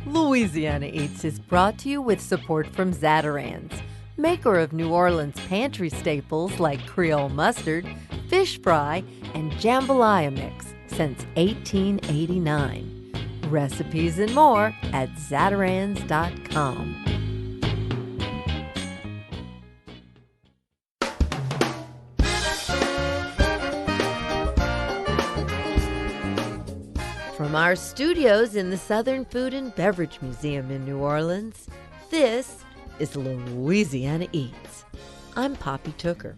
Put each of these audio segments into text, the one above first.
Louisiana Eats is brought to you with support from Zatarain's, maker of New Orleans pantry staples like Creole mustard, fish fry, and jambalaya mix since 1889. Recipes and more at zatarains.com. From our studios in the Southern Food and Beverage Museum in New Orleans, this is Louisiana Eats. I'm Poppy Tooker.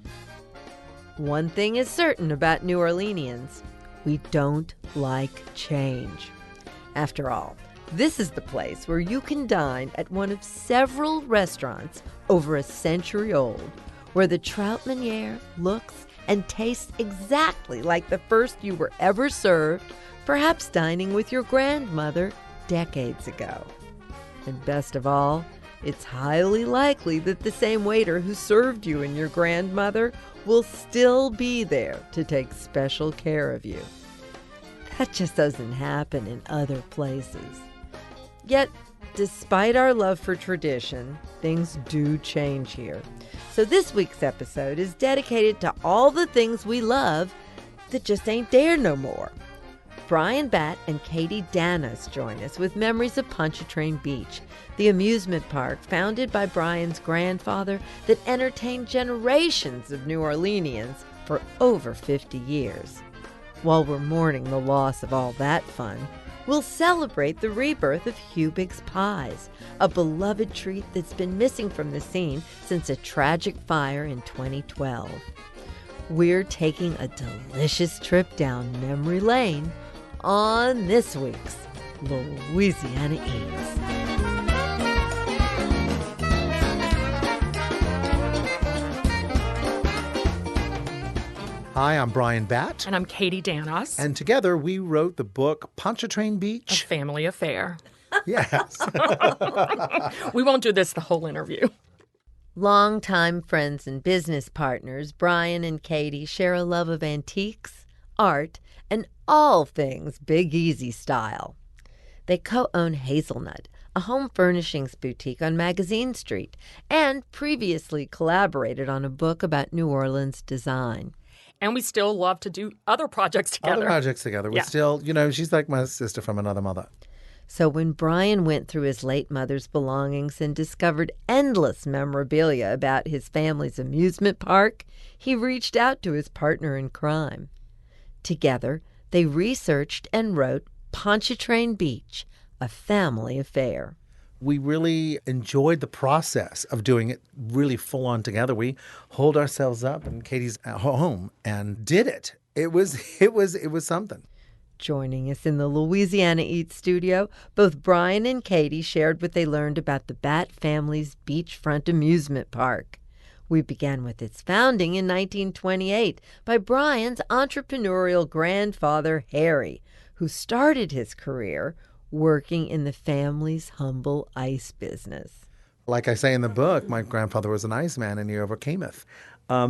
One thing is certain about New Orleanians: we don't like change. After all, this is the place where you can dine at one of several restaurants over a century old, where the trout meuniere looks and tastes exactly like the first you were ever served, perhaps dining with your grandmother decades ago. And best of all, it's highly likely that the same waiter who served you and your grandmother will still be there to take special care of you. That just doesn't happen in other places. Yet, despite our love for tradition, things do change here. So this week's episode is dedicated to all the things we love that just ain't there no more. Harry Batt and Katy Danos join us with memories of Pontchartrain Beach, the amusement park founded by Bryan's grandfather that entertained generations of New Orleanians for over 50 years. While we're mourning the loss of all that fun, we'll celebrate the rebirth of Hubig's pies, a beloved treat that's been missing from the scene since a tragic fire in 2012. We're taking a delicious trip down memory lane on this week's Louisiana Eats. Hi, I'm Bryan Batt. And I'm Katy Danos. And together we wrote the book Pontchartrain A Beach. Family Affair. Yes. We won't do this the whole interview. Longtime friends and business partners, Bryan and Katy share a love of antiques, art, and all things Big Easy style. They co-own Hazelnut, a home furnishings boutique on Magazine Street, and previously collaborated on a book about New Orleans design. And we still love to do other projects together. We still, she's like my sister from another mother. So when Bryan went through his late mother's belongings and discovered endless memorabilia about his family's amusement park, he reached out to his partner in crime. Together, they researched and wrote Pontchartrain Beach, a family affair. We really enjoyed the process of doing it really full on together. We holed ourselves up in Katy's home and did it. It was something. Joining us in the Louisiana Eats studio, both Bryan and Katy shared what they learned about the Batt family's beachfront amusement park. We began with its founding in 1928 by Bryan's entrepreneurial grandfather, Harry, who started his career working in the family's humble ice business. Like I say in the book, my grandfather was an iceman and he overcame it.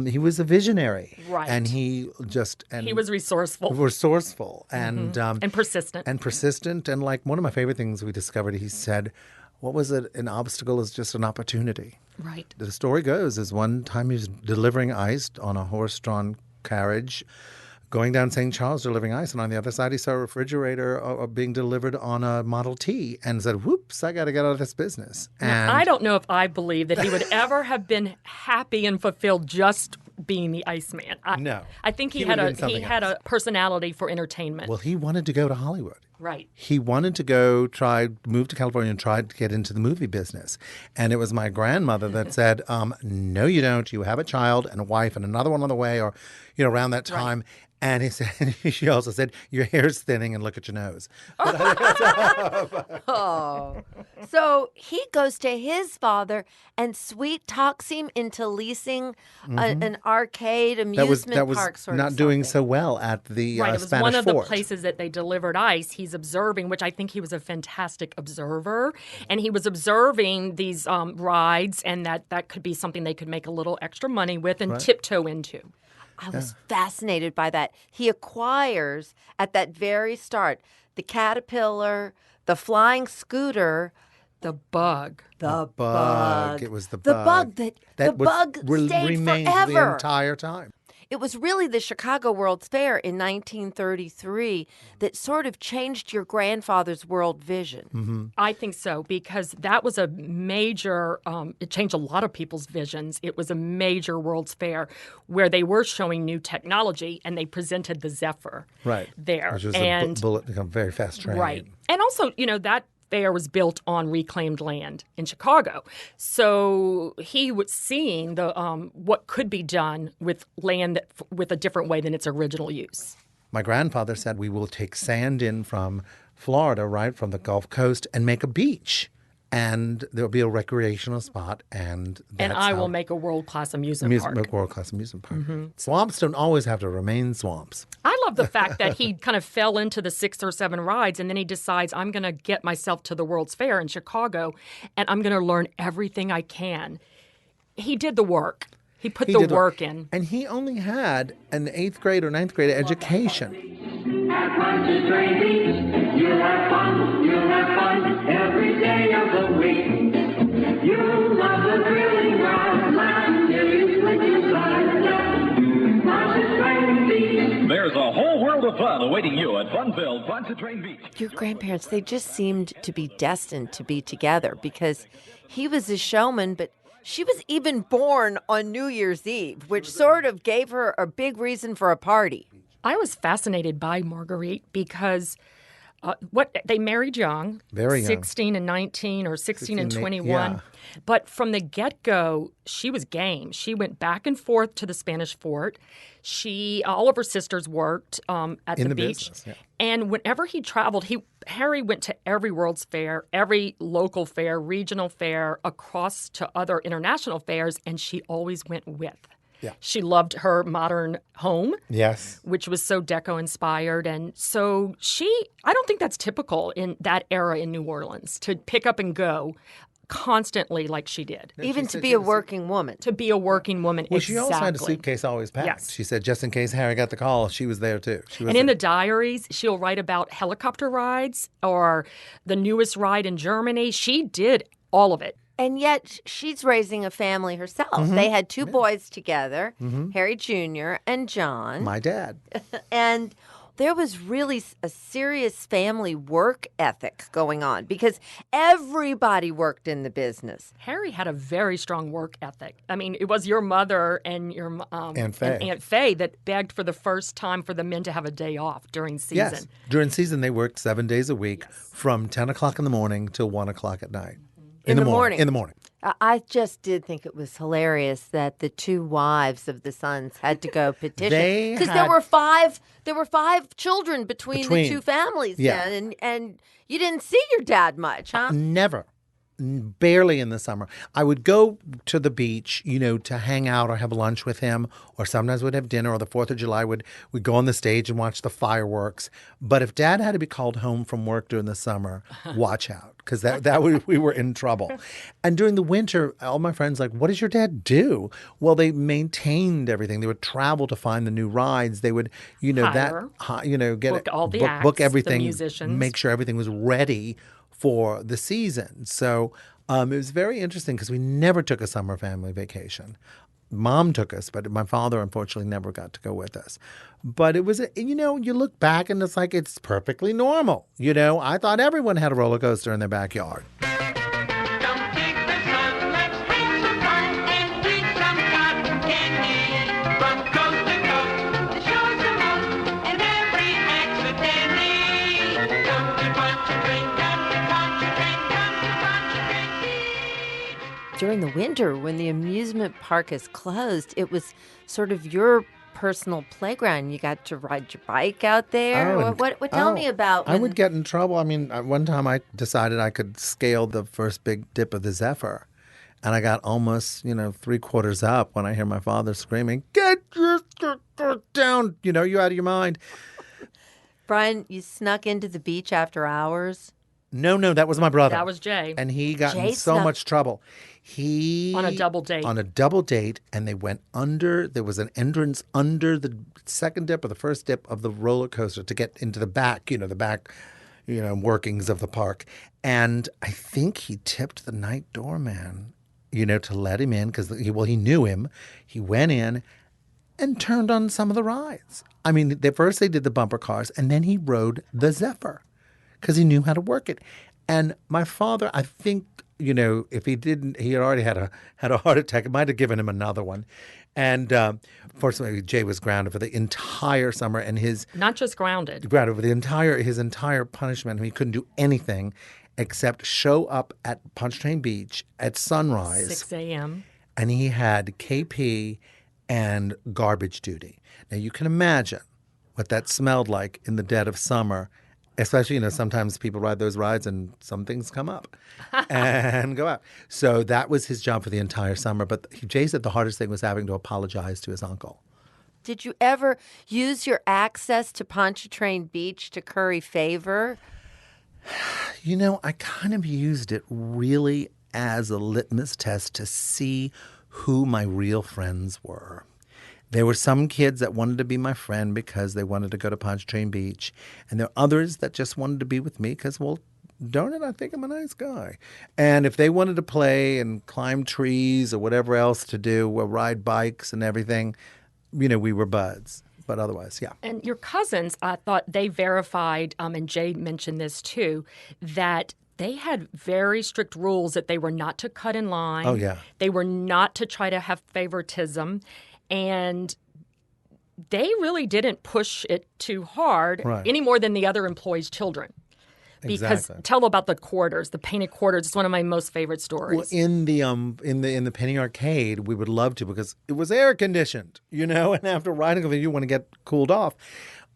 He was a visionary. Right. And he was resourceful. And and persistent. And like one of my favorite things we discovered, he said, what was it? An obstacle is just an opportunity. Right. The story goes is one time he was delivering ice on a horse-drawn carriage, going down St. Charles delivering ice, and on the other side he saw a refrigerator being delivered on a Model T and said, whoops, I got to get out of this business. Now, I don't know if I believe that he would ever have been happy and fulfilled just being the Iceman. No. I think he had a personality for entertainment. Well, he wanted to go to Hollywood. Right. He wanted to move to California and try to get into the movie business. And it was my grandmother that said, no, you don't. You have a child and a wife and another one on the way, or, around that time. Right. And she also said, your hair's thinning and look at your nose. Oh. So he goes to his father and sweet talks him into leasing an arcade amusement park sort of not doing so well at the Right, it was Spanish one of Fort. the places that they delivered ice. He's observing, which I think he was a fantastic observer, and he was observing these rides, and that could be something they could make a little extra money with and tiptoe into. I was fascinated by that. He acquires, at that very start, the caterpillar, the flying scooter, The bug. the Bug. bug. It was the The bug. bug That the bug stayed remained forever. the entire time. It was really the Chicago World's Fair in 1933 that sort of changed your grandfather's world vision. I think so, because that was a major, it changed a lot of people's visions. It was a major World's Fair where they were showing new technology, and they presented the Zephyr there. Which was and a bullet, very fast train. Right. And also, that fair was built on reclaimed land in Chicago. So he was seeing the what could be done with land with a different way than its original use. My grandfather said we will take sand in from Florida, right, from the Gulf Coast, and make a beach. And there'll be a recreational spot, and I will make a world-class amusement park. World-class amusement park. Swamps don't always have to remain swamps. I love the fact that he kind of fell into the 6 or 7 rides, and then he decides, I'm going to get myself to the World's Fair in Chicago, and I'm going to learn everything I can. He did the work. He put the work in. And he only had an 8th grade or 9th grade education. At Pontchartrain Beach, you'll have fun every day of the week. You'll love the thrilling ride, laugh till you slip inside. Pontchartrain Beach. There's a whole world of fun awaiting you at fun-filled Pontchartrain Beach. Your grandparents, they just seemed to be destined to be together because he was a showman, but she was even born on New Year's Eve, which sort of gave her a big reason for a party. I was fascinated by Marguerite because they married young, Very young. 16 and 19 or 16 and 21. Yeah. But from the get-go, she was game. She went back and forth to the Spanish fort. All of her sisters worked at In the the beach. business, yeah. And whenever he traveled, Harry went to every World's Fair, every local fair, regional fair, across to other international fairs, and she always went with. Yeah. She loved her modern home. Yes. Which was so deco-inspired. And so I don't think that's typical in that era in New Orleans, to pick up and go constantly like she did. Even to be a working woman. To be a working woman, Well, exactly. she also had a suitcase always packed. Yes. She said, just in case Harry got the call, she was there too. And in the diaries, she'll write about helicopter rides or the newest ride in Germany. She did all of it. And yet she's raising a family herself. They had 2 boys together, Harry Jr. and John. My dad. And there was really a serious family work ethic going on because everybody worked in the business. Harry had a very strong work ethic. I mean, it was your mother and your Aunt Faye. and Aunt Faye that begged for the first time for the men to have a day off during season. Yes. During season, they worked 7 days a week from 10 o'clock in the morning till 1 o'clock at night. In the morning. In the morning. I just did think it was hilarious that the 2 wives of the sons had to go petition because there were 5 children between the 2 families then, and you didn't see your dad much, huh? Never. Barely in the summer. I would go to the beach, to hang out or have lunch with him, or sometimes we'd have dinner, or the 4th of July we'd go on the stage and watch the fireworks. But if Dad had to be called home from work during the summer, watch out, because we were in trouble. And during the winter, all my friends what does your dad do? Well, they maintained everything. They would travel to find the new rides. They would, Hire. Book all the acts, book the everything, musicians. make sure everything was ready for the season. So it was very interesting because we never took a summer family vacation. Mom took us, but my father unfortunately never got to go with us. But it was, you look back and it's perfectly normal. I thought everyone had a roller coaster in their backyard. Don't take the sun, let's have some fun and eat some cotton candy. From coast to coast, the shores are most, and every accident. Come to Pontchartrain, come to Pontchartrain, come to Pontchartrain Beach. During the winter, when the amusement park is closed, it was sort of your personal playground. You got to ride your bike out there. Tell me about I would get in trouble. I mean, one time I decided I could scale the first big dip of the Zephyr. And I got almost, 3/4 up when I hear my father screaming, "Get your down! You out of your mind." Bryan, you snuck into the beach after hours? No, that was my brother. That was Jay. And he got Jay in so snuck- much trouble. On a double date. On a double date, and they went under. There was an entrance under the second dip or the first dip of the roller coaster to get into the back, the back workings of the park. And I think he tipped the night doorman, to let him in because, he knew him. He went in and turned on some of the rides. I mean, first they did the bumper cars, and then he rode the Zephyr because he knew how to work it. And my father, I think, if he didn't, he had already had a heart attack. It might have given him another one. And fortunately, Jay was grounded for the entire summer, and not just grounded for his entire punishment. He couldn't do anything except show up at Pontchartrain Beach at sunrise, 6 a.m. and he had KP and garbage duty. Now you can imagine what that smelled like in the dead of summer. Especially, sometimes people ride those rides and some things come up and go out. So that was his job for the entire summer. But Jay said the hardest thing was having to apologize to his uncle. Did you ever use your access to Pontchartrain Beach to curry favor? I kind of used it really as a litmus test to see who my real friends were. There were some kids that wanted to be my friend because they wanted to go to Pontchartrain Beach. And there are others that just wanted to be with me because, well, darn it, I think I'm a nice guy. And if they wanted to play and climb trees or whatever else to do, or ride bikes and everything, we were buds. But otherwise, yeah. And your cousins, I thought they verified, and Jay mentioned this too, that they had very strict rules that they were not to cut in line. Oh, yeah. They were not to try to have favoritism. And they really didn't push it too hard any more than the other employees' children. Because tell about the quarters, the painted quarters. It's one of my most favorite stories. Well, in the penny arcade, we would love to because it was air conditioned, and after riding over, you want to get cooled off.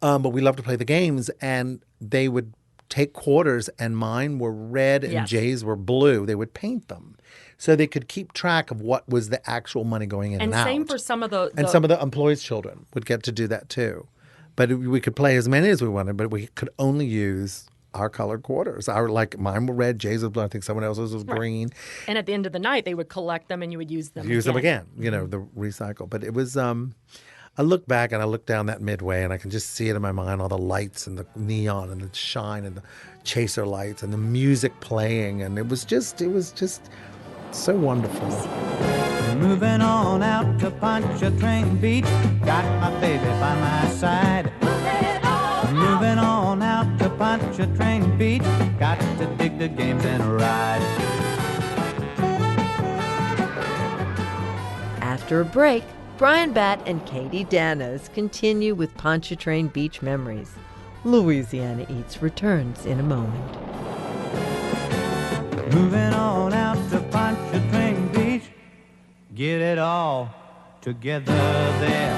But we love to play the games, and they would take quarters, and mine were red and Jay's were blue. They would paint them so they could keep track of what was the actual money going in and out. And same for some of the some of the employees' children would get to do that too. But we could play as many as we wanted, but we could only use our colored quarters. Mine were red, Jay's was blue. I think someone else's was green. And at the end of the night, they would collect them and you would use them again. The recycle. But it was, I look back and I look down that midway and I can just see it in my mind, all the lights and the neon and the shine and the chaser lights and the music playing. And it was just so wonderful. Moving on out to Pontchartrain Beach, got my baby by my side. Moving on out to Pontchartrain Beach, got to dig the games and ride. After a break, Bryan Batt and Katy Danos continue with Pontchartrain Beach memories. Louisiana Eats returns in a moment. Moving on out to Pontchartrain Beach, get it all together there.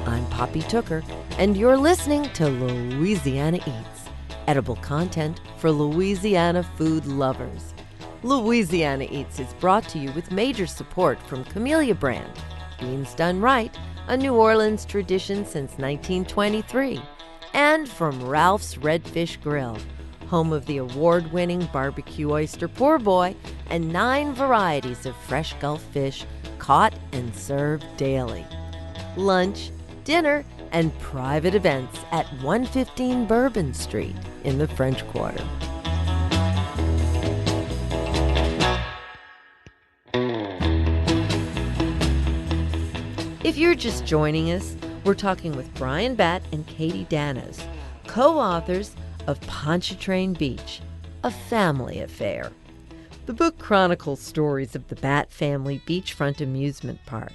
I'm Poppy Tooker, and you're listening to Louisiana Eats, edible content for Louisiana food lovers. Louisiana Eats is brought to you with major support from Camellia Brand, Beans Done Right, a New Orleans tradition since 1923, and from Ralph's Redfish Grill, home of the award-winning barbecue oyster poor boy and 9 varieties of fresh Gulf fish caught and served daily. Lunch, dinner, and private events at 115 Bourbon Street in the French Quarter. If you're just joining us, we're talking with Bryan Batt and Katy Danos, co-authors of Pontchartrain Beach, a family affair. The book chronicles stories of the Batt family beachfront amusement park.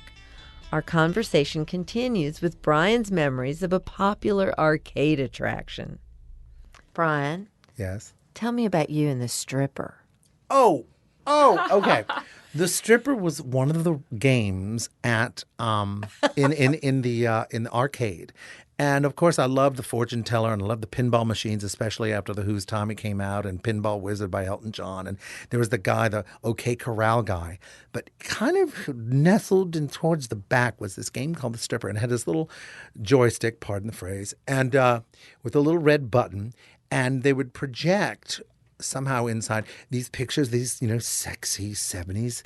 Our conversation continues with Bryan's memories of a popular arcade attraction. Bryan? Yes? Tell me about you and the stripper. Oh, okay. The stripper was one of the games at in the arcade, and of course I loved the fortune teller and I loved the pinball machines, especially after the Who's Tommy came out and Pinball Wizard by Elton John, and there was the guy, the OK Corral guy, but kind of nestled in towards the back was this game called the stripper, and it had this little joystick, pardon the phrase, and with a little red button, and they would project somehow inside these pictures, these, sexy 70s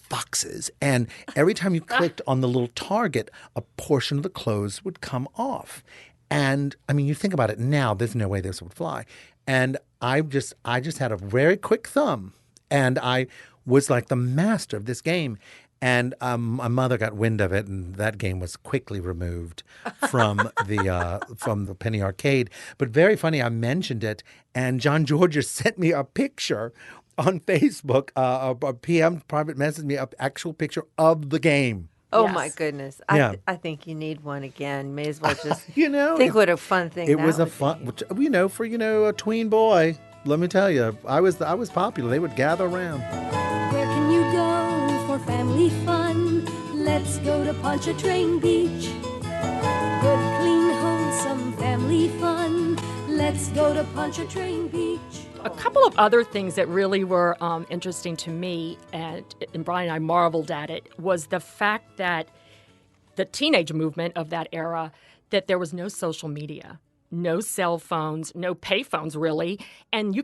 foxes. And every time you clicked on the little target, a portion of the clothes would come off. And I mean, you think about it now, there's no way this would fly. And I just had a very quick thumb, and I was like the master of this game. And my mother got wind of it, and that game was quickly removed from the Penny Arcade. But very funny, I mentioned it, and John Georgia sent me a picture on Facebook. A PM private messaged me an actual picture of the game. Oh, Yes. my goodness. Yeah. I think you need one again. May as well just Think what a fun thing It that was a would fun, be. for a tween boy. Let me tell you, I was popular. They would gather around. Where can you go for family fun? Let's go to Pontchartrain Beach. Good, clean, wholesome family fun. Let's go to Pontchartrain Beach. A couple of other things that really were interesting to me, and Bryan and I marveled at it, was the fact that the teenage movement of that era, that there was no social media, no cell phones, no payphones really, and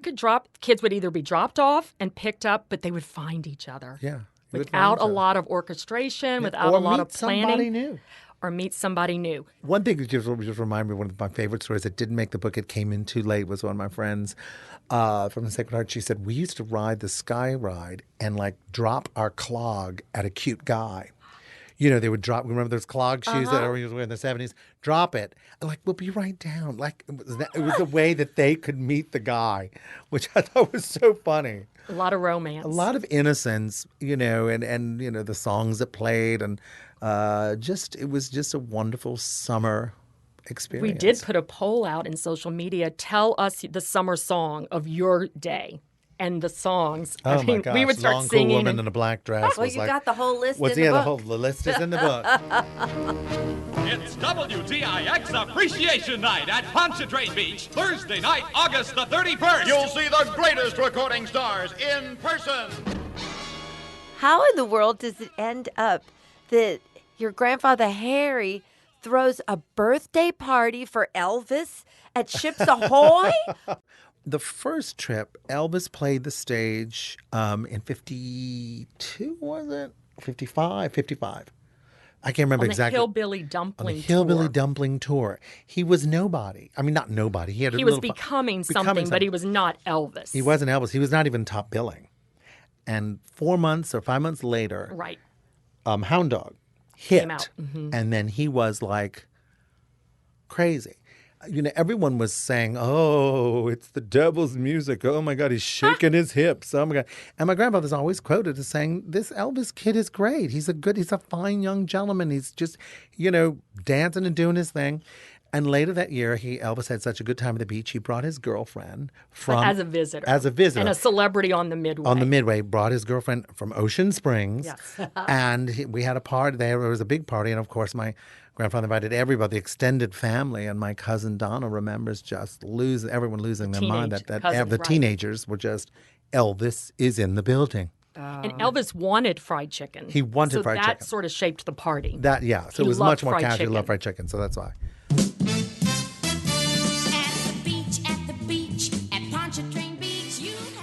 kids would either be dropped off and picked up, but they would find each other. Yeah. Without a lot of orchestration, without a lot of planning. Somebody new. Or meet somebody new. One thing that just reminded me of one of my favorite stories that didn't make the book. It came in too late. Was one of my friends from the Sacred Heart. She said, we used to ride the Sky Ride and like drop our clog at a cute guy. They would drop. Remember those clog shoes that everyone was wearing in the 70s? Drop it. Like, we'll be right down. Like, it was the way that they could meet the guy, which I thought was so funny. A lot of romance. A lot of innocence, and the songs that played, and it was just a wonderful summer experience. We did put a poll out in social media. Tell us the summer song of your day. And the songs. Oh my gosh! We would start Long, singing. Cool woman in a black dress. Well, was you like, got the whole list what's in the the book. The list is in the book. It's WTIX Appreciation Night at Pontchartrain Beach, Thursday night, August the 31st. You'll see the greatest recording stars in person. How in the world does it end up that your grandfather Harry throws a birthday party for Elvis at Ships Ahoy? The first trip, Elvis played the stage in 52, was it? 55? I can't remember on exactly. The Hillbilly Dumpling On the Hillbilly Tour. Dumpling Tour. He was nobody. I mean, not nobody. He was becoming something, but he was not Elvis. He wasn't Elvis. He was not even top billing. And 4 months or 5 months later, Right. Hound Dog hit. Came out. Mm-hmm. And then he was like crazy. Everyone was saying, oh, it's the devil's music. Oh, my God, he's shaking his hips. Oh, my God. And my grandfather's always quoted as saying, this Elvis kid is great. He's a fine young gentleman. He's just, dancing and doing his thing. And later that year, Elvis had such a good time at the beach, he brought his girlfriend from... As a visitor. And a celebrity on the Midway. On the Midway, brought his girlfriend from Ocean Springs. Yes. And we had a party there. It was a big party. And, of course, my grandfather invited everybody, the extended family. And my cousin Donna remembers just everyone losing their mind. The teenagers were just, Elvis is in the building. And Elvis wanted fried chicken. He wanted fried chicken. So that sort of shaped the party. So it was much more casual. He chicken. loved fried chicken, so that's why. At the beach, at Pontchartrain Beach,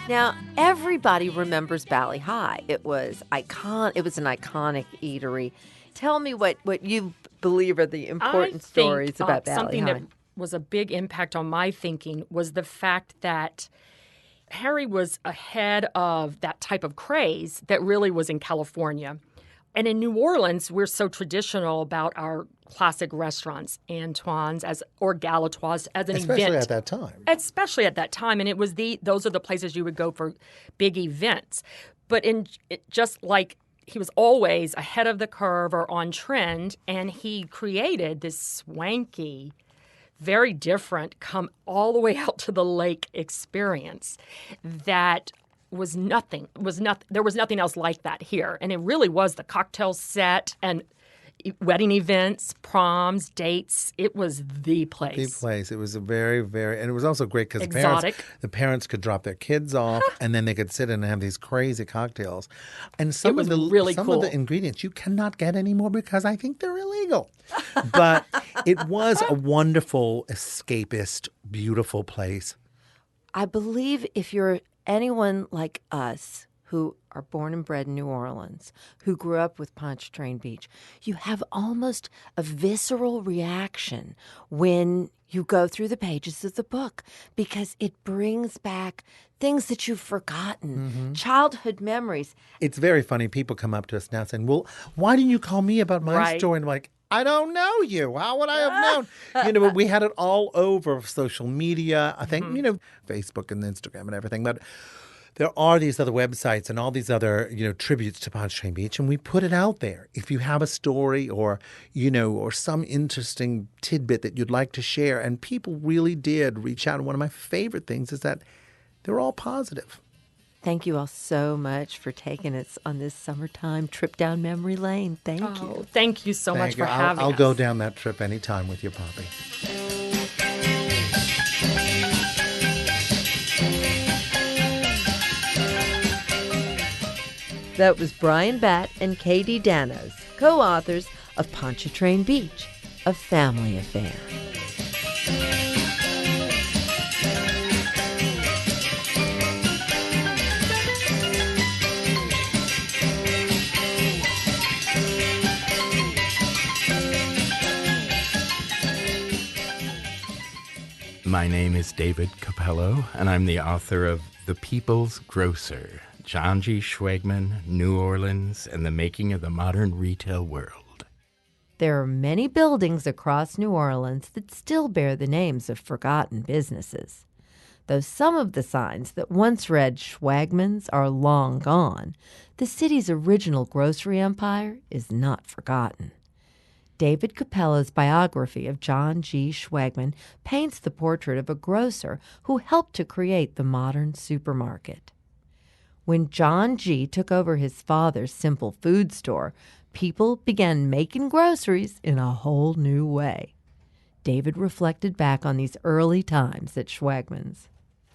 Now, everybody remembers Valley High. It was an iconic eatery. Tell me what you believe are the important stories about Valley something High. that was a big impact on my thinking was the fact that Harry was ahead of that type of craze that really was in California. And in New Orleans, we're so traditional about our classic restaurants, Antoine's or Galatoire's as an event. Especially at that time. Especially at that time. And it was those are the places you would go for big events. But just like he was always ahead of the curve or on trend, and he created this swanky, very different, come all the way out to the lake experience that was nothing. There was nothing else like that here. And it really was the cocktail set and wedding events, proms, dates. It was the place. The place. It was a very, very, and it was also great because exotic. The parents could drop their kids off, and then they could sit in and have these crazy cocktails. And some of the ingredients you cannot get anymore because I think they're illegal. But it was a wonderful, escapist, beautiful place. I believe if you're anyone like us who are born and bred in New Orleans, who grew up with Pontchartrain Beach, you have almost a visceral reaction when you go through the pages of the book because it brings back things that you've forgotten, childhood memories. It's very funny. People come up to us now saying, well, why didn't you call me about my Right. story? And I'm like, I don't know you. How would I have known? But we had it all over social media. I think, Facebook and Instagram and everything. But there are these other websites and all these other, tributes to Pontchartrain Beach, and we put it out there. If you have a story or, or some interesting tidbit that you'd like to share, and people really did reach out. And one of my favorite things is that they're all positive. Thank you all so much for taking us on this summertime trip down memory lane. Thank you. Thank you so much Thank you. for having I'll us. go down that trip anytime with you, Poppy. That was Bryan Batt and Katy Danos, co-authors of Pontchartrain Beach, A Family Affair. My name is David Cappello, and I'm the author of The People's Grocer, John G. Schwegmann, New Orleans, and the Making of the Modern Retail World. There are many buildings across New Orleans that still bear the names of forgotten businesses. Though some of the signs that once read Schwegmann's are long gone, the city's original grocery empire is not forgotten. David Cappello's biography of John G. Schwegmann paints the portrait of a grocer who helped to create the modern supermarket. When John G. took over his father's simple food store, people began making groceries in a whole new way. David reflected back on these early times at Schwegmann's.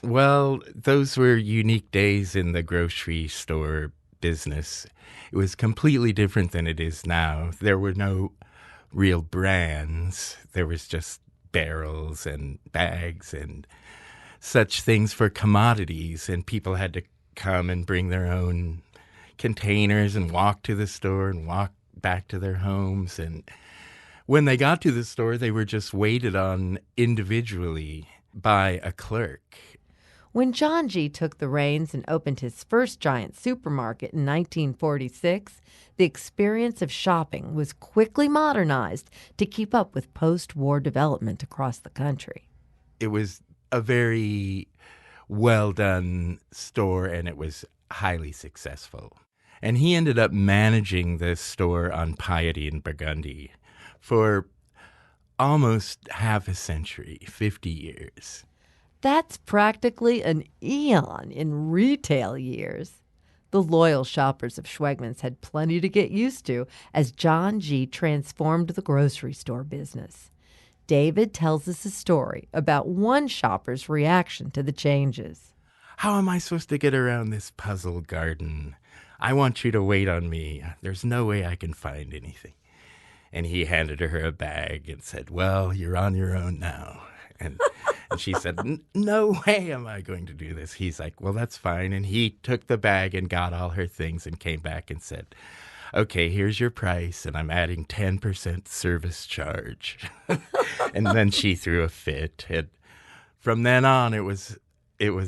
Well, those were unique days in the grocery store business. It was completely different than it is now. There were no real brands. There was just barrels and bags and such things for commodities, and people had to come and bring their own containers and walk to the store and walk back to their homes. And when they got to the store, they were just waited on individually by a clerk. When John G. took the reins and opened his first giant supermarket in 1946, the experience of shopping was quickly modernized to keep up with post-war development across the country. It was a very well-done store, and it was highly successful. And he ended up managing the store on Piety and Burgundy for almost half a century, 50 years. That's practically an eon in retail years. The loyal shoppers of Schwegmann's had plenty to get used to as John G. transformed the grocery store business. David tells us a story about one shopper's reaction to the changes. How am I supposed to get around this puzzle garden? I want you to wait on me. There's no way I can find anything. And he handed her a bag and said, well, you're on your own now. And she said, no way am I going to do this. He's like, well, that's fine. And he took the bag and got all her things and came back and said, okay, here's your price, and I'm adding 10% service charge. And then she threw a fit. And from then on, it was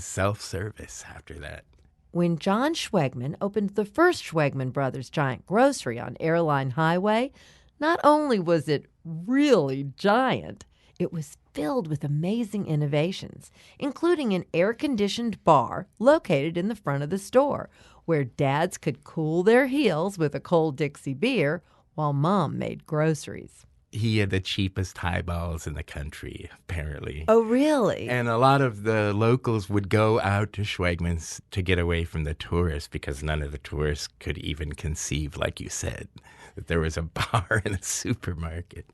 self-service after that. When John Schwegmann opened the first Schwegmann Brothers giant grocery on Airline Highway, not only was it really giant, it was filled with amazing innovations, including an air-conditioned bar located in the front of the store, where dads could cool their heels with a cold Dixie beer while Mom made groceries. He had the cheapest highballs in the country, apparently. Oh, really? And a lot of the locals would go out to Schwegmann's to get away from the tourists because none of the tourists could even conceive, like you said, that there was a bar in a supermarket.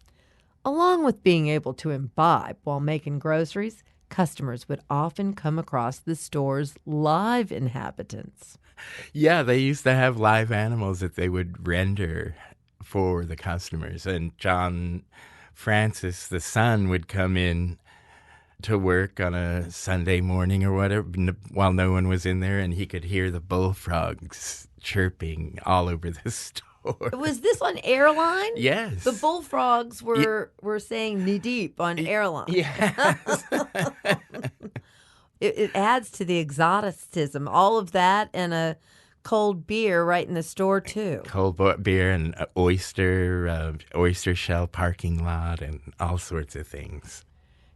Along with being able to imbibe while making groceries, customers would often come across the store's live inhabitants. Yeah, they used to have live animals that they would render for the customers. And John Francis, the son, would come in to work on a Sunday morning or whatever while no one was in there, and he could hear the bullfrogs chirping all over the store. Was this on airline? Yes. The bullfrogs were saying knee deep on airline. Yes. It adds to the exoticism. All of that and a cold beer right in the store, too. Beer and oyster shell parking lot and all sorts of things.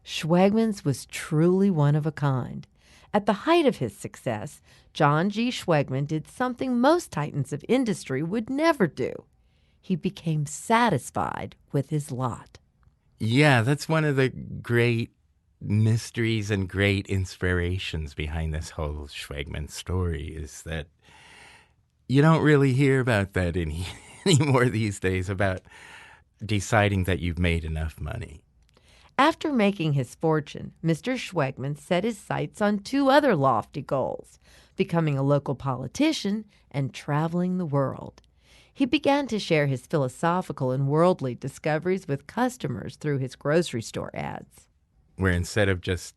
Schwegmann's was truly one of a kind. At the height of his success, John G. Schwegmann did something most titans of industry would never do. He became satisfied with his lot. Yeah, that's one of the great mysteries and great inspirations behind this whole Schwegmann story, is that you don't really hear about that anymore these days, about deciding that you've made enough money. After making his fortune, Mr. Schwegmann set his sights on two other lofty goals, becoming a local politician and traveling the world. He began to share his philosophical and worldly discoveries with customers through his grocery store ads. Where instead of just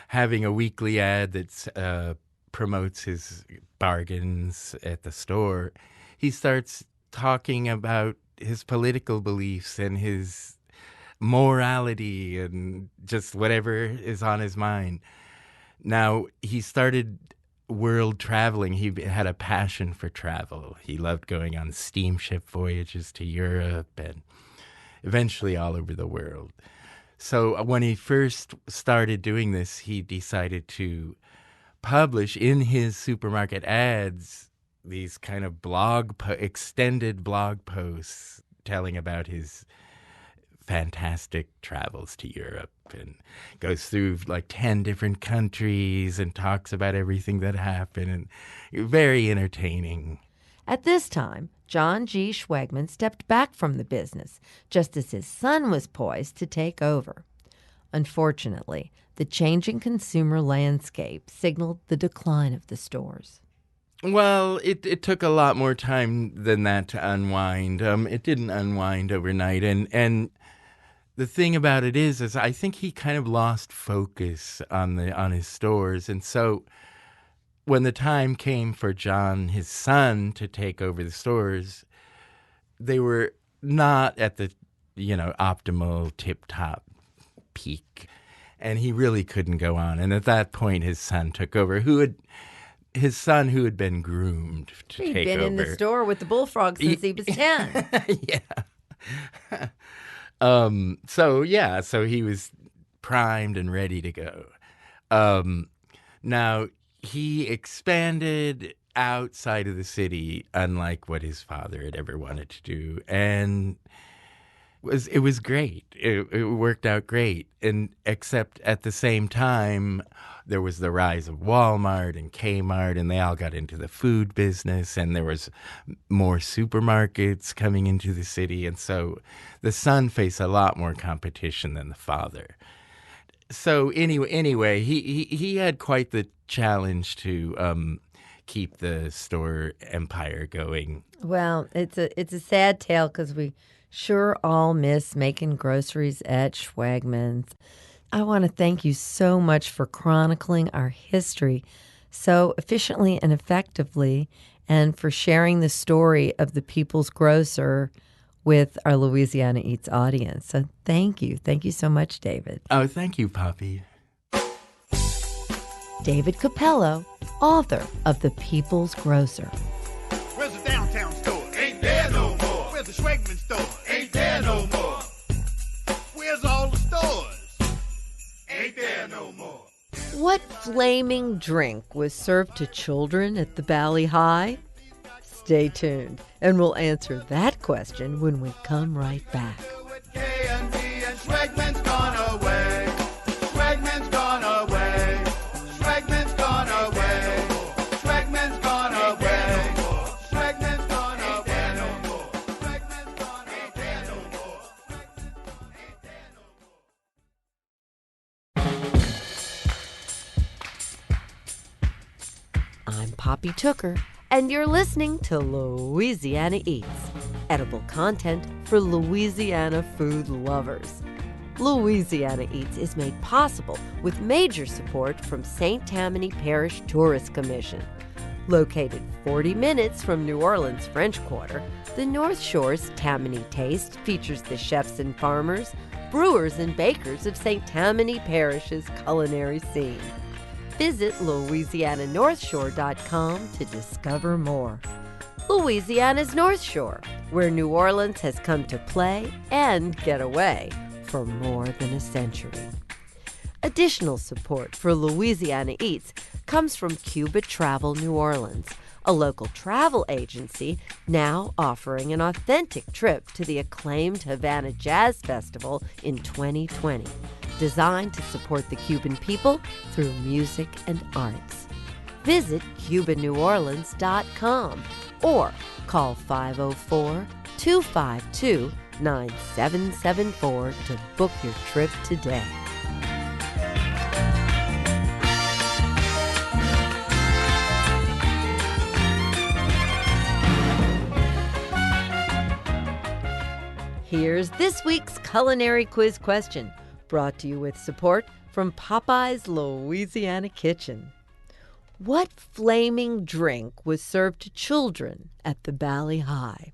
having a weekly ad that promotes his bargains at the store, he starts talking about his political beliefs and his morality and just whatever is on his mind. Now, he started world traveling. He had a passion for travel. He loved going on steamship voyages to Europe and eventually all over the world. So when he first started doing this, he decided to publish in his supermarket ads these kind of extended blog posts telling about his fantastic travels to Europe, and goes through like 10 different countries and talks about everything that happened, and very entertaining. At this time, John G. Schwegmann stepped back from the business, just as his son was poised to take over. Unfortunately, the changing consumer landscape signaled the decline of the stores. Well, it took a lot more time than that to unwind. It didn't unwind overnight, and the thing about it is I think he kind of lost focus on his stores, and so when the time came for John, his son, to take over the stores, they were not at the optimal tip-top peak, and he really couldn't go on. And at that point, his son took over. His son, who had been groomed to take over. He'd been in the store with the bullfrogs since he was 10. Yeah. So he was primed and ready to go. Now, he expanded outside of the city, unlike what his father had ever wanted to do, and it was great. It worked out great, and except at the same time, there was the rise of Walmart and Kmart, and they all got into the food business, and there was more supermarkets coming into the city, and so the son faced a lot more competition than the father. So anyway, he had quite the challenge to keep the store empire going. Well, it's a sad tale because we sure all miss making groceries at Schwegmann's. I want to thank you so much for chronicling our history so efficiently and effectively, and for sharing the story of the People's Grocer with our Louisiana Eats audience. So thank you. Thank you so much, David. Oh, thank you, Poppy. David Cappello, author of The People's Grocer. Where's the downtown store? Ain't there no more. Where's the Schwegmann store? Ain't there no more. Where's all the stores? Ain't there no more. What flaming drink was served to children at the Valley High? Stay tuned, and we'll answer that question when we come right back. K&B and Schwegmann's gone away. Schwegmann's gone away. Schwegmann's gone away. Schwegmann's gone away. Schwegmann's gone away. Schwegmann's gone away. I'm Poppy Tooker, and you're listening to Louisiana Eats, edible content for Louisiana food lovers. Louisiana Eats is made possible with major support from St. Tammany Parish Tourist Commission. Located 40 minutes from New Orleans' French Quarter, the North Shore's Tammany Taste features the chefs and farmers, brewers and bakers of St. Tammany Parish's culinary scene. Visit LouisianaNorthshore.com to discover more. Louisiana's North Shore, where New Orleans has come to play and get away for more than a century. Additional support for Louisiana Eats comes from Cuba Travel New Orleans, a local travel agency now offering an authentic trip to the acclaimed Havana Jazz Festival in 2020, designed to support the Cuban people through music and arts. Visit CubaNewOrleans.com or call 504-252-9774 to book your trip today. Here's this week's culinary quiz question, brought to you with support from Popeye's Louisiana Kitchen. What flaming drink was served to children at the Valley High?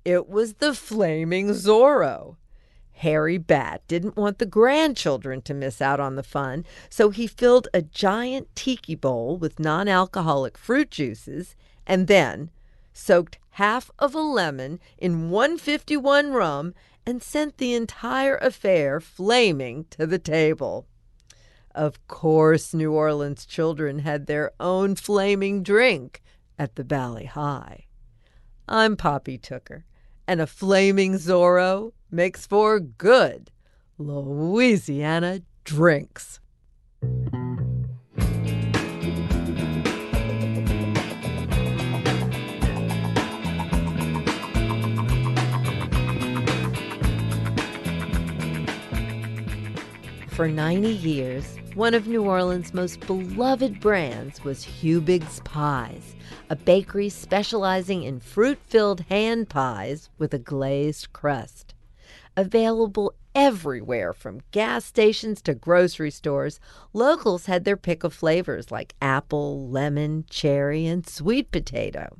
It was the Flaming Zorro. Harry Batt didn't want the grandchildren to miss out on the fun, so he filled a giant tiki bowl with non-alcoholic fruit juices and then soaked half of a lemon in 151 rum and sent the entire affair flaming to the table. Of course, New Orleans children had their own flaming drink at the Valley High. I'm Poppy Tooker, and a Flaming Zorro makes for good Louisiana drinks. For 90 years, one of New Orleans' most beloved brands was Hubig's Pies, a bakery specializing in fruit-filled hand pies with a glazed crust. Available everywhere from gas stations to grocery stores, locals had their pick of flavors like apple, lemon, cherry, and sweet potato.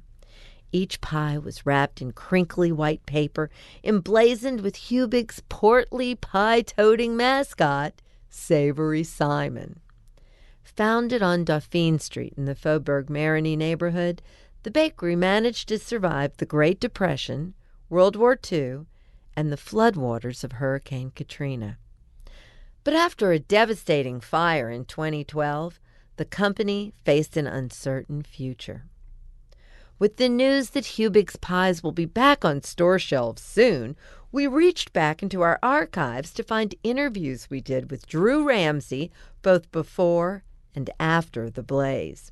Each pie was wrapped in crinkly white paper, emblazoned with Hubig's portly pie-toting mascot, Savory Simon. Founded on Dauphine Street in the Faubourg-Marigny neighborhood, the bakery managed to survive the Great Depression, World War II, and the floodwaters of Hurricane Katrina. But after a devastating fire in 2012, the company faced an uncertain future. With the news that Hubig's Pies will be back on store shelves soon, we reached back into our archives to find interviews we did with Drew Ramsey both before and after the blaze.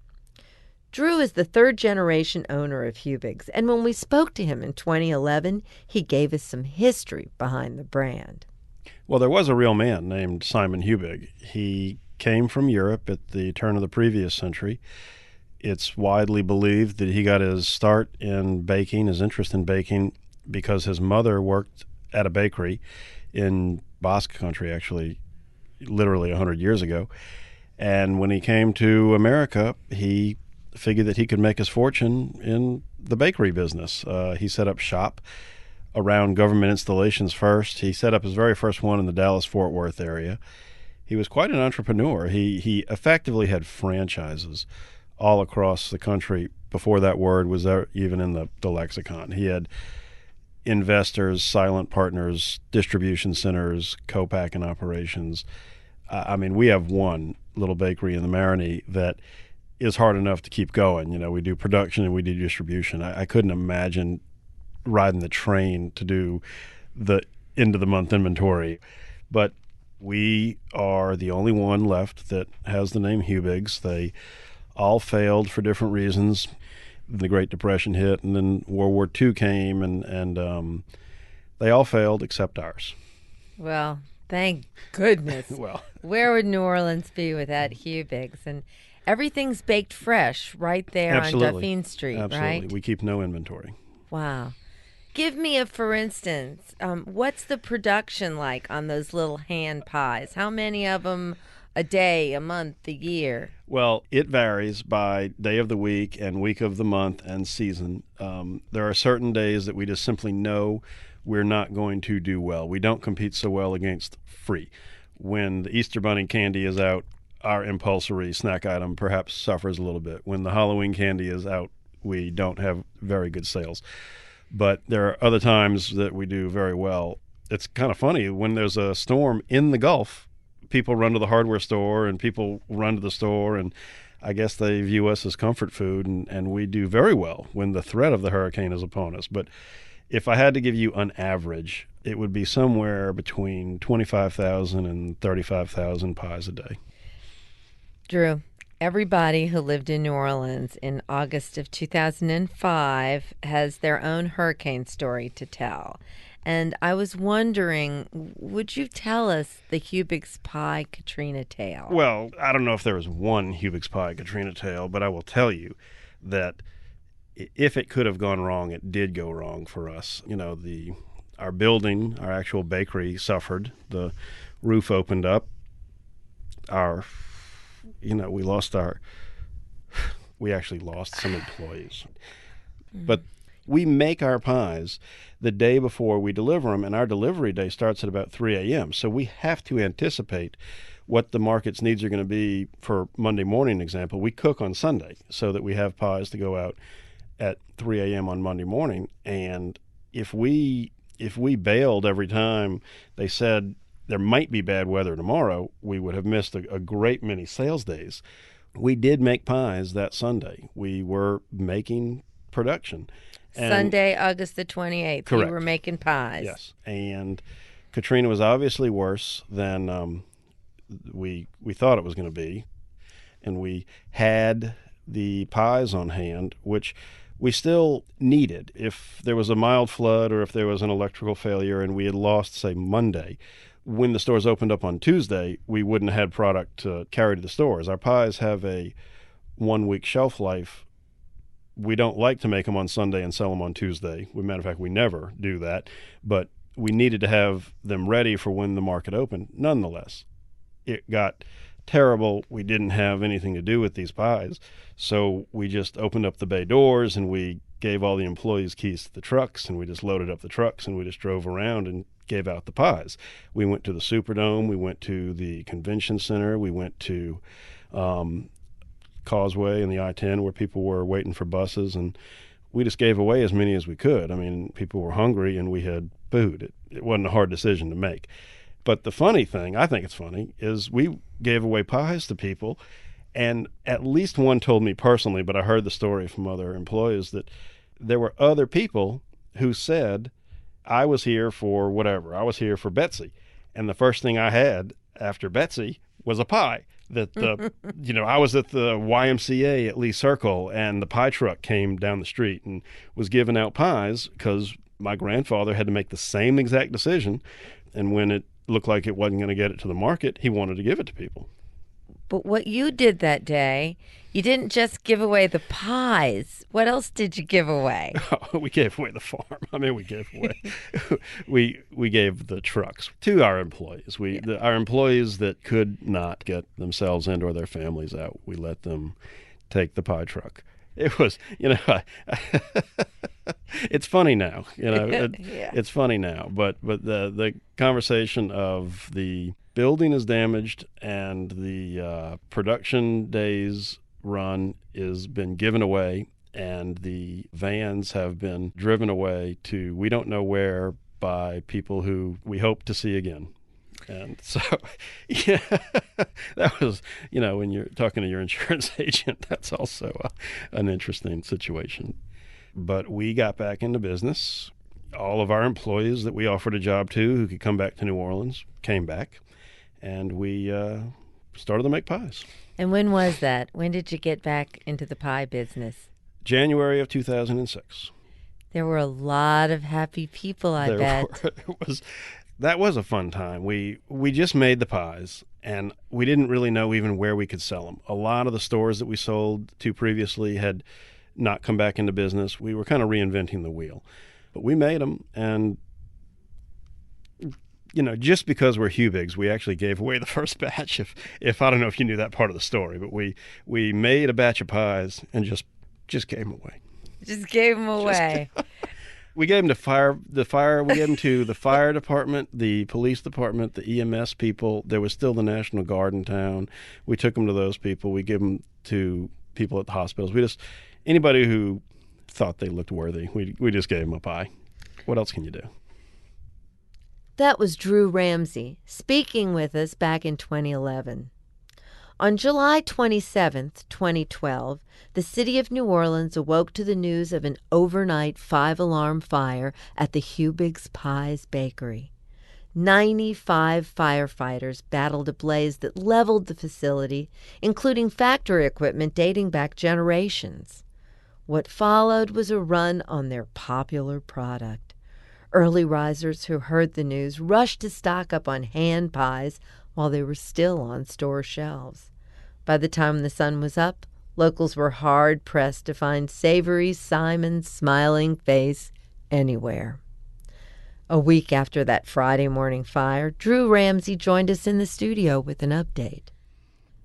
Drew is the third-generation owner of Hubig's, and when we spoke to him in 2011, he gave us some history behind the brand. Well, there was a real man named Simon Hubig. He came from Europe at the turn of the previous century. It's widely believed that he got his start in baking, his interest in baking, because his mother worked at a bakery in Basque Country, actually, literally 100 years ago. And when he came to America, he figured that he could make his fortune in the bakery business. He set up shop around government installations first. He set up his very first one in the Dallas-Fort Worth area. He was quite an entrepreneur. He effectively had franchises all across the country before that word was there even in the lexicon. He had investors, silent partners, distribution centers, co-packing operations. I mean, we have one little bakery in the Marigny that is hard enough to keep going. You know, we do production and we do distribution. I couldn't imagine riding the train to do the end-of-the-month inventory. But we are the only one left that has the name Hubig's. They all failed for different reasons. The Great Depression hit, and then World War II came, and they all failed except ours. Well, thank goodness. Well, where would New Orleans be without Hubig's? And everything's baked fresh right there absolutely. on Dauphine Street, Absolutely. right? We keep no inventory. Wow. give me a for instance. What's the production like on those little hand pies? How many of them a day, a month, a year? Well, it varies by day of the week and week of the month and season. There are certain days that we just simply know we're not going to do well. We don't compete so well against free. When the Easter Bunny candy is out, our impulsory snack item perhaps suffers a little bit. When the Halloween candy is out, we don't have very good sales. But there are other times that we do very well. It's kind of funny. When there's a storm in the Gulf, people run to the hardware store and people run to the store, and I guess they view us as comfort food, and we do very well when the threat of the hurricane is upon us. But if I had to give you an average, it would be somewhere between 25,000 and 35,000 pies a day. Drew, everybody who lived in New Orleans in August of 2005 has their own hurricane story to tell. And I was wondering, would you tell us the Hubig's Pie Katrina tale? Well, I don't know if there was one Hubig's Pie Katrina tale, but I will tell you that if it could have gone wrong, it did go wrong for us. You know, our building, our actual bakery suffered. The roof opened up. We actually lost some employees. But we make our pies the day before we deliver them, and our delivery day starts at about 3 a.m. So we have to anticipate what the market's needs are going to be for Monday morning, example. We cook on Sunday so that we have pies to go out at 3 a.m. on Monday morning. And if we bailed every time they said there might be bad weather tomorrow, we would have missed a great many sales days. We did make pies that Sunday. We were making production. And Sunday, August the 28th, correct. You were making pies. Yes, and Katrina was obviously worse than we thought it was going to be, and we had the pies on hand, which we still needed. If there was a mild flood or if there was an electrical failure and we had lost, say, Monday, when the stores opened up on Tuesday, we wouldn't have had product to carry to the stores. Our pies have a 1-week shelf life. We don't like to make them on Sunday and sell them on Tuesday. As a matter of fact, we never do that. But we needed to have them ready for when the market opened. Nonetheless, it got terrible. We didn't have anything to do with these pies. So we just opened up the bay doors and we gave all the employees keys to the trucks, and we just loaded up the trucks and we just drove around and gave out the pies. We went to the Superdome. We went to the convention center. We went to Causeway and the I-10 where people were waiting for buses, and we just gave away as many as we could. I mean, people were hungry and we had food. It wasn't a hard decision to make. But the funny thing, I think it's funny, is we gave away pies to people, and at least one told me personally, but I heard the story from other employees, that there were other people who said, I was here for whatever. I was here for Betsy. And the first thing I had after Betsy was a pie. That I was at the YMCA at Lee Circle, and the pie truck came down the street and was giving out pies because my grandfather had to make the same exact decision, and when it looked like it wasn't going to get it to the market, he wanted to give it to people. But what you did that day, you didn't just give away the pies. What else did you give away? Oh, we gave away the farm. I mean, we gave away, we gave the trucks to our employees. Our employees that could not get themselves and or their families out, we let them take the pie truck. It was, it's funny now, It's funny now, but the conversation of the building is damaged and the production days run is been given away, and the vans have been driven away to we don't know where by people who we hope to see again. And so, yeah, that was, when you're talking to your insurance agent, that's also an interesting situation. But we got back into business. All of our employees that we offered a job to who could come back to New Orleans came back, and we started to make pies. And when was that? When did you get back into the pie business? January of 2006. There were a lot of happy people, I bet. That was a fun time. We just made the pies, and we didn't really know even where we could sell them. A lot of the stores that we sold to previously had not come back into business. We were kind of reinventing the wheel. But we made them, and just because we're Hubigs, we actually gave away the first batch. If I don't know if you knew that part of the story, but we made a batch of pies and just gave them away. Just gave them away. We gave them to we gave them to the fire department, the police department, the EMS people. There was still the National Guard in town. We took them to those people. We gave them to people at the hospitals. Anybody who thought they looked worthy, we just gave them a pie. What else can you do? That was Drew Ramsey speaking with us back in 2011. On July 27, 2012, the city of New Orleans awoke to the news of an overnight 5-alarm fire at the Hubig's Pies Bakery. 95 firefighters battled a blaze that leveled the facility, including factory equipment dating back generations. What followed was a run on their popular product. Early risers who heard the news rushed to stock up on hand pies while they were still on store shelves. By the time the sun was up, locals were hard-pressed to find savory Simon's smiling face anywhere. A week after that Friday morning fire, Drew Ramsey joined us in the studio with an update.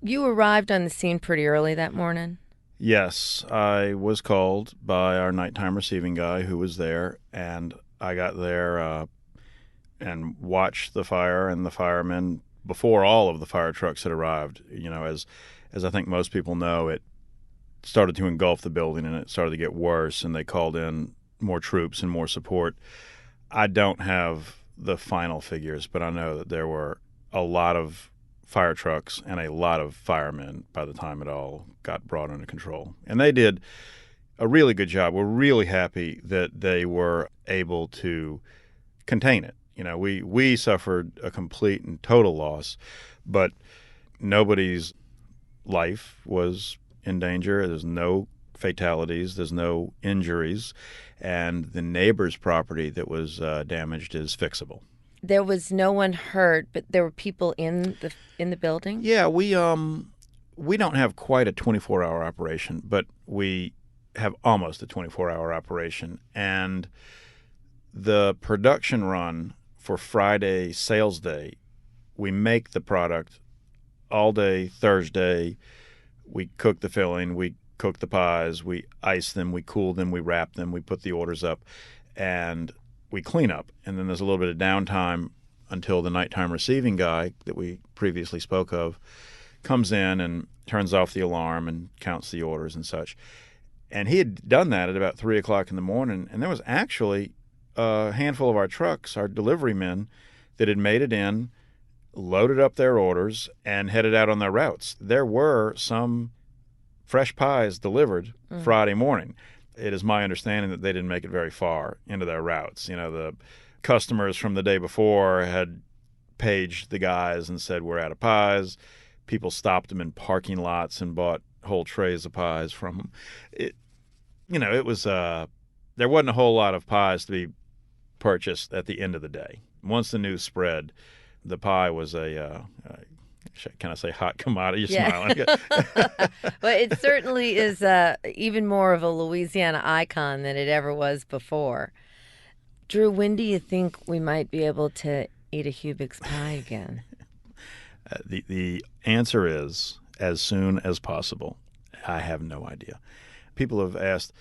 You arrived on the scene pretty early that morning? Yes, I was called by our nighttime receiving guy who was there, and I got there and watched the fire and the firemen before all of the fire trucks had arrived. As I think most people know, it started to engulf the building and it started to get worse, and they called in more troops and more support. I don't have the final figures, but I know that there were a lot of fire trucks and a lot of firemen by the time it all got brought under control. And they did a really good job. We're really happy that they were able to contain it. We suffered a complete and total loss, but nobody's life was in danger. There's no fatalities. There's no injuries. And the neighbor's property that was damaged is fixable. There was no one hurt, but there were people in the building? Yeah, we don't have quite a 24-hour operation, but we have almost a 24-hour operation. And the production run for Friday sales day, we make the product all day Thursday. We cook the filling, we cook the pies, we ice them, we cool them, we wrap them, we put the orders up, and we clean up. And then there's a little bit of downtime until the nighttime receiving guy that we previously spoke of comes in and turns off the alarm and counts the orders and such. And he had done that at about 3 o'clock in the morning, and there was actually a handful of our trucks, our delivery men, that had made it in, loaded up their orders, and headed out on their routes. There were some fresh pies delivered Friday morning. It is my understanding that they didn't make it very far into their routes. The customers from the day before had paged the guys and said, we're out of pies. People stopped them in parking lots and bought whole trays of pies from them. It was there wasn't a whole lot of pies to be purchased at the end of the day. Once the news spread, the pie was can I say hot commodity? You're smiling. Well, it certainly is even more of a Louisiana icon than it ever was before. Drew, when do you think we might be able to eat a Hubig's pie again? The answer is as soon as possible. I have no idea. People have asked,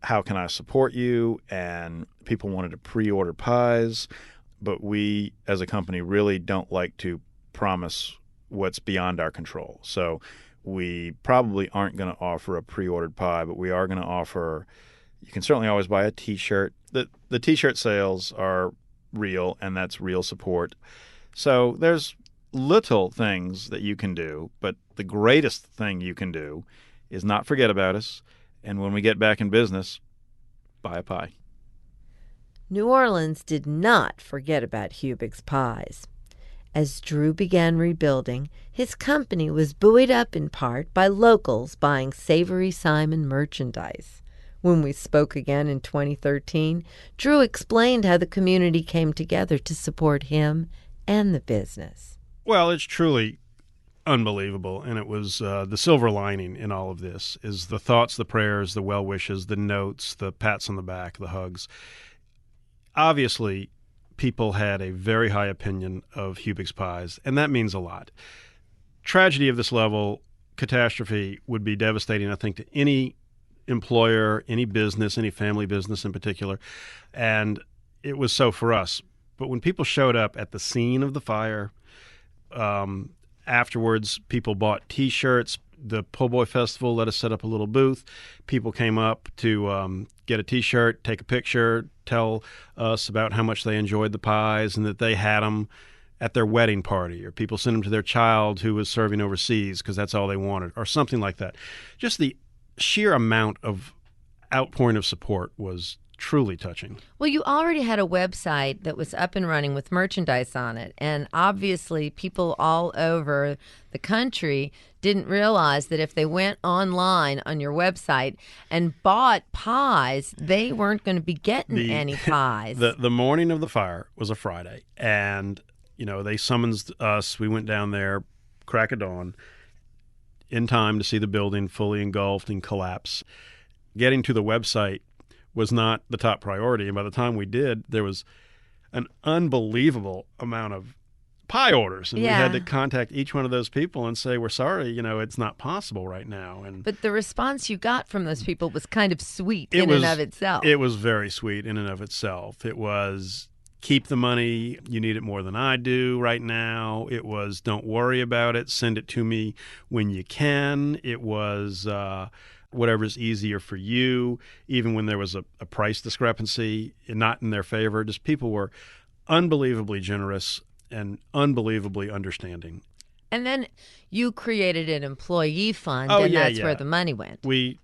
how can I support you? And people wanted to pre-order pies. But we, as a company, really don't like to promise what's beyond our control. So we probably aren't going to offer a pre-ordered pie, but we are going to offer, you can certainly always buy a T-shirt. The T-shirt sales are real, and that's real support. So there's little things that you can do, but the greatest thing you can do is not forget about us. And when we get back in business, buy a pie. New Orleans did not forget about Hubig's pies. As Drew began rebuilding, his company was buoyed up in part by locals buying Savory Simon merchandise. When we spoke again in 2013, Drew explained how the community came together to support him and the business. Well, it's truly unbelievable, and it was the silver lining in all of this is the thoughts, the prayers, the well wishes, the notes, the pats on the back, the hugs. obviously, people had a very high opinion of Hubig's pies, and that means a lot. Tragedy of this level, catastrophe, would be devastating, I think, to any employer, any business, any family business in particular, and it was so for us. But when people showed up at the scene of the fire, afterwards, people bought T-shirts. The Po' Boy Festival let us set up a little booth. People came up to get a T-shirt, take a picture, tell us about how much they enjoyed the pies and that they had them at their wedding party, or people sent them to their child who was serving overseas because that's all they wanted, or something like that. Just the sheer amount of outpouring of support was truly touching. Well, you already had a website that was up and running with merchandise on it. And obviously, people all over the country didn't realize that if they went online on your website and bought pies, they weren't going to be getting any pies. The morning of the fire was a Friday. And, they summoned us. We went down there, crack of dawn, in time to see the building fully engulfed and collapse. Getting to the website was not the top priority. And by the time we did, there was an unbelievable amount of pie orders. And we had to contact each one of those people and say, we're sorry, it's not possible right now. But the response you got from those people was kind of sweet in and of itself. It was very sweet in and of itself. It was, keep the money. You need it more than I do right now. It was, don't worry about it. Send it to me when you can. It was, whatever's easier for you, even when there was a price discrepancy, not in their favor. Just people were unbelievably generous and unbelievably understanding. And then you created an employee fund, and that's where the money went. We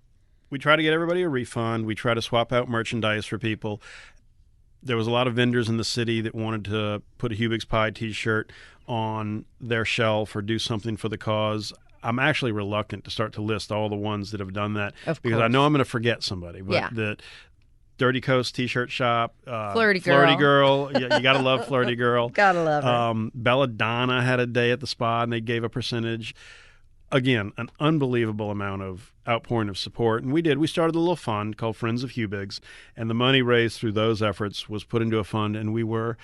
try to get everybody a refund. We try to swap out merchandise for people. There was a lot of vendors in the city that wanted to put a Hubig's Pie T-shirt on their shelf or do something for the cause. I'm actually reluctant to start to list all the ones that have done that because I know I'm going to forget somebody. But the Dirty Coast T-shirt shop, Flirty Girl. You got to love Flirty Girl. Gotta love her. Belladonna had a day at the spa, and they gave a percentage. Again, an unbelievable amount of outpouring of support. And we started a little fund called Friends of Hubig's, and the money raised through those efforts was put into a fund, and we were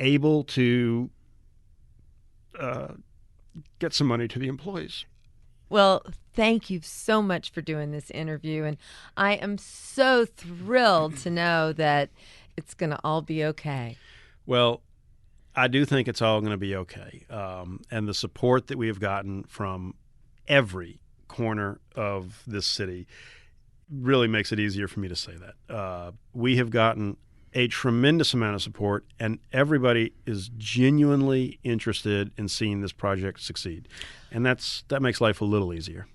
able to get some money to the employees. Well, thank you so much for doing this interview. And I am so thrilled to know that it's going to all be okay. Well, I do think it's all going to be okay. And the support that we have gotten from every corner of this city really makes it easier for me to say that. We have gotten a tremendous amount of support, and everybody is genuinely interested in seeing this project succeed. And that makes life a little easier.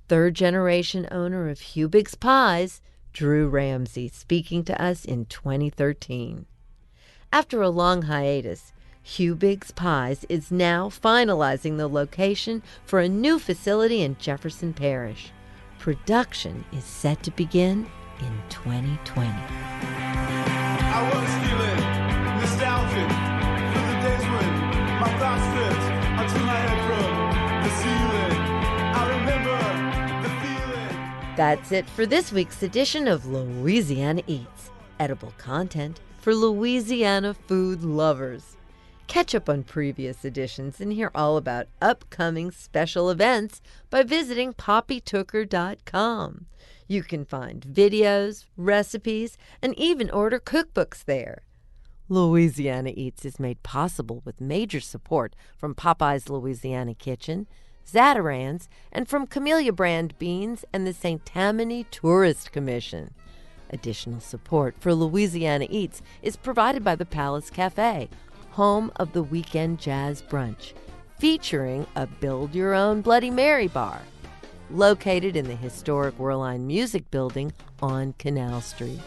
Third-generation owner of Hubig's Pies, Drew Ramsey, speaking to us in 2013. After a long hiatus, Hubig's Pies is now finalizing the location for a new facility in Jefferson Parish. Production is set to begin in 2020. I was feeling nostalgic for the days when my thoughts slipped onto my head from the ceiling. I remember the feeling. That's it for this week's edition of Louisiana Eats, edible content for Louisiana food lovers. Catch up on previous editions and hear all about upcoming special events by visiting poppytooker.com. You can find videos, recipes, and even order cookbooks there. Louisiana Eats is made possible with major support from Popeye's Louisiana Kitchen, Zatarain's, and from Camellia Brand Beans and the St. Tammany Tourist Commission. Additional support for Louisiana Eats is provided by the Palace Cafe, home of the Weekend Jazz Brunch, featuring a build-your-own Bloody Mary bar, located in the historic Orleanian Music Building on Canal Street.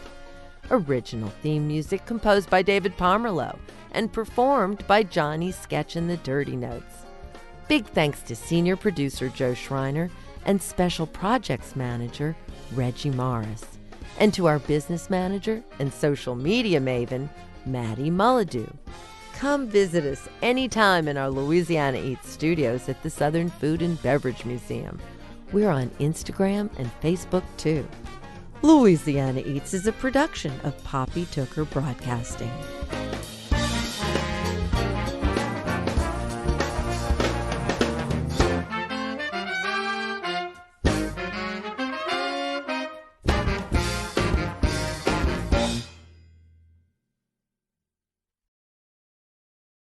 Original theme music composed by David Pomerleau and performed by Johnny Sketch and the Dirty Notes. Big thanks to senior producer Joe Schreiner and special projects manager Reggie Morris, and to our business manager and social media maven, Maddie Mullidew. Come visit us anytime in our Louisiana Eats studios at the Southern Food and Beverage Museum. We're on Instagram and Facebook too. Louisiana Eats is a production of Poppy Tooker Broadcasting.